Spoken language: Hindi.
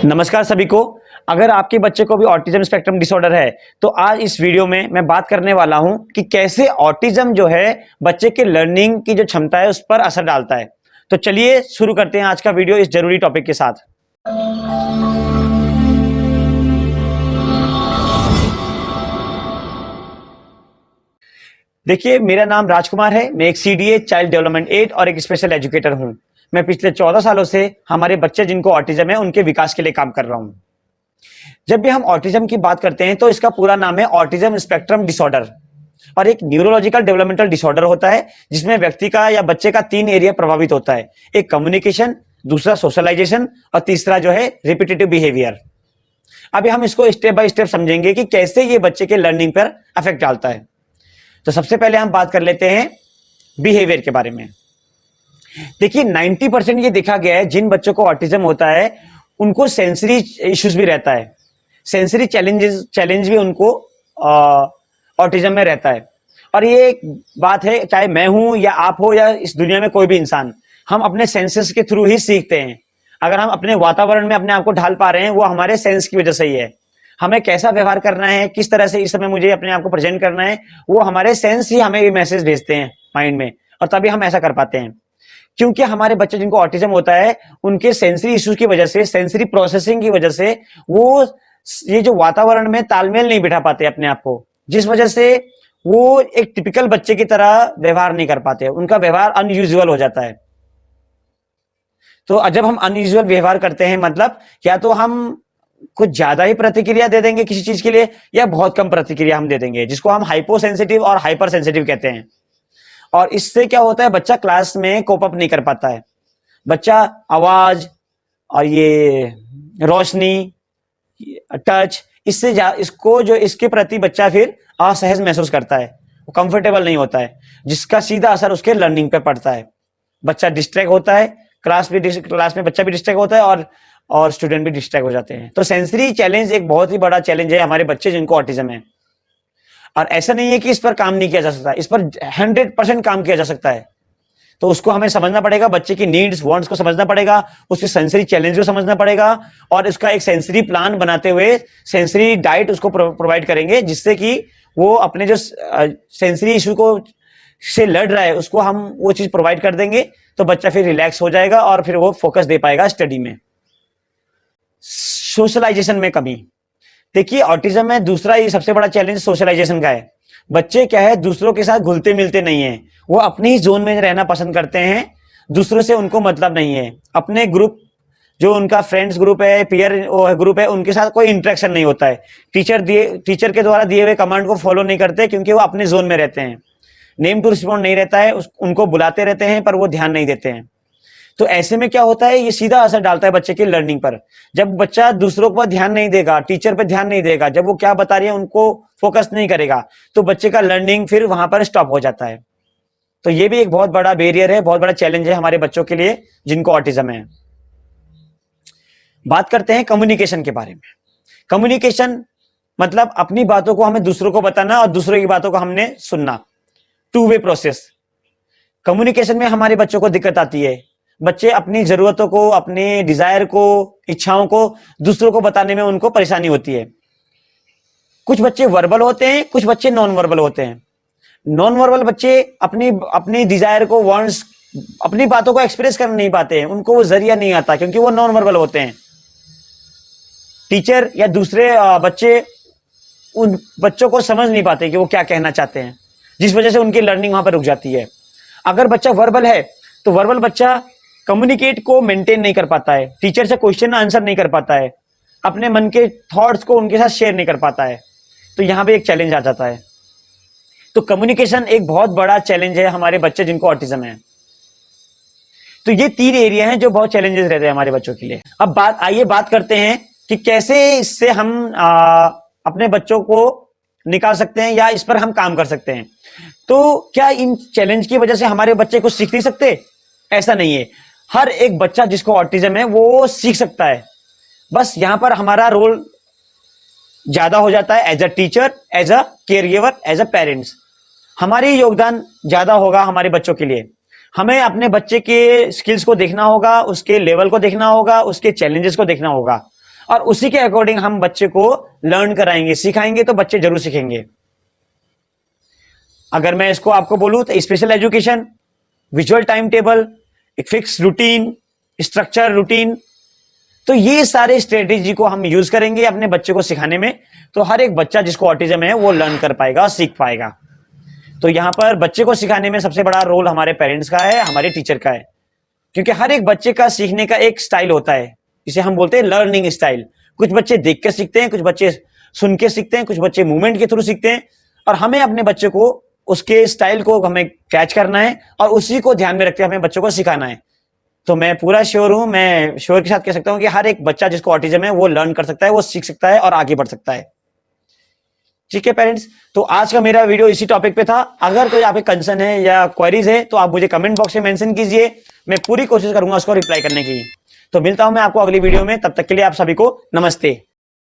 नमस्कार सभी को। अगर आपके बच्चे को भी ऑटिज्म स्पेक्ट्रम डिसऑर्डर है तो आज इस वीडियो में मैं बात करने वाला हूं कि कैसे ऑटिज्म जो है बच्चे के लर्निंग की जो क्षमता है उस पर असर डालता है। तो चलिए शुरू करते हैं आज का वीडियो इस जरूरी टॉपिक के साथ। देखिए, मेरा नाम राजकुमार है। मैं एक सीडीए चाइल्ड डेवलपमेंट एड और एक स्पेशल एजुकेटर हूं। मैं पिछले 14 सालों से हमारे बच्चे जिनको ऑटिज्म है उनके विकास के लिए काम कर रहा हूं। जब भी हम ऑटिज्म की बात करते हैं तो इसका पूरा नाम है ऑटिज्म स्पेक्ट्रम डिसऑर्डर और एक न्यूरोलॉजिकल डेवलपमेंटल डिसऑर्डर होता है जिसमें व्यक्ति का या बच्चे का 3 एरिया प्रभावित होता है। एक कम्युनिकेशन, दूसरा सोशलाइजेशन और तीसरा जो है रिपीटेटिव बिहेवियर। अभी हम इसको स्टेप बाय स्टेप समझेंगे कि कैसे ये बच्चे के लर्निंग पर अफेक्ट डालता है। तो सबसे पहले हम बात कर लेते हैं बिहेवियर के बारे में। देखिए, 90% ये देखा गया है जिन बच्चों को ऑटिज्म होता है उनको सेंसरी इश्यूज भी रहता है। सेंसरी चैलेंज भी उनको ऑटिज्म में रहता है। और ये एक बात है, चाहे मैं हूं या आप हो या इस दुनिया में कोई भी इंसान, हम अपने सेंसेस के थ्रू ही सीखते हैं। अगर हम अपने वातावरण में अपने आप को ढाल पा रहे हैं वो हमारे सेंस की वजह से ही है। हमें कैसा व्यवहार करना है, किस तरह से इस समय मुझे अपने आप को प्रेजेंट करना है, वो हमारे सेंस ही हमें ये मैसेज भेजते हैं माइंड में, और तभी हम ऐसा कर पाते हैं। क्योंकि हमारे बच्चे जिनको ऑटिज्म होता है उनके सेंसरी इश्यूज की वजह से, सेंसरी प्रोसेसिंग की वजह से वो ये जो वातावरण में तालमेल नहीं बिठा पाते अपने आप को, जिस वजह से वो एक टिपिकल बच्चे की तरह व्यवहार नहीं कर पाते। उनका व्यवहार अनयूजुअल हो जाता है। तो जब हम अनयूजुअल व्यवहार करते हैं मतलब या तो हम कुछ ज्यादा ही प्रतिक्रिया दे देंगे किसी चीज के लिए या बहुत कम प्रतिक्रिया हम दे देंगे, जिसको हम हाइपो सेंसिटिव और हाइपर सेंसिटिव कहते हैं। और इससे क्या होता है, बच्चा क्लास में कोप अप नहीं कर पाता है। बच्चा आवाज और ये रोशनी, टच, इसको जो इसके प्रति बच्चा फिर असहज महसूस करता है, वो कंफर्टेबल नहीं होता है, जिसका सीधा असर उसके लर्निंग पे पड़ता है। बच्चा डिस्ट्रैक्ट होता है, क्लास में बच्चा भी डिस्ट्रैक्ट होता है और स्टूडेंट भी डिस्ट्रैक्ट हो जाते हैं। तो सेंसरी चैलेंज एक बहुत ही बड़ा चैलेंज है हमारे बच्चे जिनको ऑटिज्म है। और ऐसा नहीं है कि इस पर काम नहीं किया जा सकता, इस पर 100% काम किया जा सकता है। तो उसको हमें समझना पड़ेगा, बच्चे की नीड्स वांट्स को समझना पड़ेगा, उसके सेंसरी चैलेंज को समझना पड़ेगा और उसका एक सेंसरी प्लान बनाते हुए सेंसरी डाइट उसको प्रोवाइड करेंगे, जिससे कि वो अपने जो सेंसरी इशू को से लड़ रहा है उसको हम वो चीज प्रोवाइड कर देंगे। तो बच्चा फिर रिलैक्स हो जाएगा और फिर वो फोकस दे पाएगा स्टडी में। सोशलाइजेशन में कमी। देखिए, ऑटिज्म में दूसरा ये सबसे बड़ा चैलेंज सोशलाइजेशन का है। बच्चे क्या है, दूसरों के साथ घुलते मिलते नहीं है, वो अपनी ही जोन में रहना पसंद करते हैं, दूसरों से उनको मतलब नहीं है। अपने ग्रुप, जो उनका फ्रेंड्स ग्रुप है, पीयर ग्रुप है, उनके साथ कोई इंटरेक्शन नहीं होता है। टीचर के द्वारा दिए हुए कमांड को फॉलो नहीं करते क्योंकि वो अपने जोन में रहते हैं। नेम टू रिस्पॉन्ड नहीं रहता है, उनको बुलाते रहते हैं पर वो ध्यान नहीं देते हैं। तो ऐसे में क्या होता है, ये सीधा असर डालता है बच्चे की लर्निंग पर। जब बच्चा दूसरों पर ध्यान नहीं देगा, टीचर पर ध्यान नहीं देगा, जब वो क्या बता रही है उनको फोकस नहीं करेगा, तो बच्चे का लर्निंग फिर वहां पर स्टॉप हो जाता है। तो ये भी एक बहुत बड़ा बैरियर है, बहुत बड़ा चैलेंज है हमारे बच्चों के लिए जिनको ऑटिज्म है। बात करते हैं कम्युनिकेशन के बारे में। कम्युनिकेशन मतलब अपनी बातों को हमें दूसरों को बताना और दूसरों की बातों को हमने सुनना। 2 वे प्रोसेस। कम्युनिकेशन में हमारे बच्चों को दिक्कत आती है। बच्चे अपनी जरूरतों को, अपने डिजायर को, इच्छाओं को दूसरों को बताने में उनको परेशानी होती है। कुछ बच्चे वर्बल होते हैं, कुछ बच्चे नॉन वर्बल होते हैं। नॉन वर्बल बच्चे अपनी डिजायर को, वांट्स, अपनी बातों को एक्सप्रेस कर नहीं पाते हैं, उनको वो जरिया नहीं आता क्योंकि वो नॉन वर्बल होते हैं। टीचर या दूसरे बच्चे उन बच्चों को समझ नहीं पाते कि वो क्या कहना चाहते हैं, जिस वजह से उनकी लर्निंग वहां पर रुक जाती है। अगर बच्चा वर्बल है तो वर्बल बच्चा कम्युनिकेट को मेंटेन नहीं कर पाता है, टीचर से क्वेश्चन आंसर नहीं कर पाता है, अपने मन के थॉट्स को उनके साथ शेयर नहीं कर पाता है। तो यहां पे एक चैलेंज आ जाता है। तो कम्युनिकेशन एक बहुत बड़ा चैलेंज है हमारे बच्चे जिनको ऑटिज्म है। तो ये 3 एरिया हैं जो बहुत चैलेंजेस रहते हैं हमारे बच्चों के लिए। अब आइए बात करते हैं कि कैसे इससे हम अपने बच्चों को निकाल सकते हैं या इस पर हम काम कर सकते हैं। तो क्या इन चैलेंज की वजह से हमारे बच्चे कुछ सीख नहीं सकते? ऐसा नहीं है। हर एक बच्चा जिसको ऑटिज्म है वो सीख सकता है, बस यहां पर हमारा रोल ज्यादा हो जाता है as a teacher, as a caregiver, as a parents. हमारी योगदान ज्यादा होगा हमारे बच्चों के लिए। हमें अपने बच्चे के स्किल्स को देखना होगा, उसके लेवल को देखना होगा, उसके चैलेंजेस को देखना होगा। और उसी के अकॉर्डिंग हम बच्चे को लर्न कराएंगे, सिखाएंगे तो बच्चे जरूर सीखेंगे। अगर मैं इसको आपको बोलूं तो special education, visual time table, एक फिक्स रूटीन, स्ट्रक्चर रूटीन, तो ये सारे स्ट्रेटेजी को हम यूज करेंगे अपने बच्चे को सिखाने में, तो हर एक बच्चा जिसको ऑटिज्म है वो लर्न कर पाएगा, सीख पाएगा। तो यहां पर बच्चे को सिखाने में सबसे बड़ा रोल हमारे पेरेंट्स का है, हमारे टीचर का है, क्योंकि हर एक बच्चे का सीखने का एक स्टाइल होता है, इसे हम बोलते हैं लर्निंग स्टाइल। कुछ बच्चे देख के सीखते हैं, कुछ बच्चे सुन के सीखते हैं, कुछ बच्चे मूवमेंट के थ्रू सीखते हैं, और हमें अपने बच्चे को उसके स्टाइल को हमें कैच करना है और उसी को ध्यान में रखते हुए हमें बच्चों को सिखाना है। तो मैं पूरा श्योर हूं, मैं श्योर के साथ कह सकता हूं कि हर एक बच्चा जिसको ऑटिज्म है वो लर्न कर सकता है, वो सीख सकता है और आगे बढ़ सकता है। ठीक है पेरेंट्स, तो आज का मेरा वीडियो इसी टॉपिक पे था। अगर कोई आपके कंसर्न है या क्वेरीज है तो आप मुझे कमेंट बॉक्स में मेंशन कीजिए, मैं पूरी कोशिश करूंगा उसको रिप्लाई करने की। तो मिलता हूं मैं आपको अगली वीडियो में, तब तक के लिए आप सभी को नमस्ते।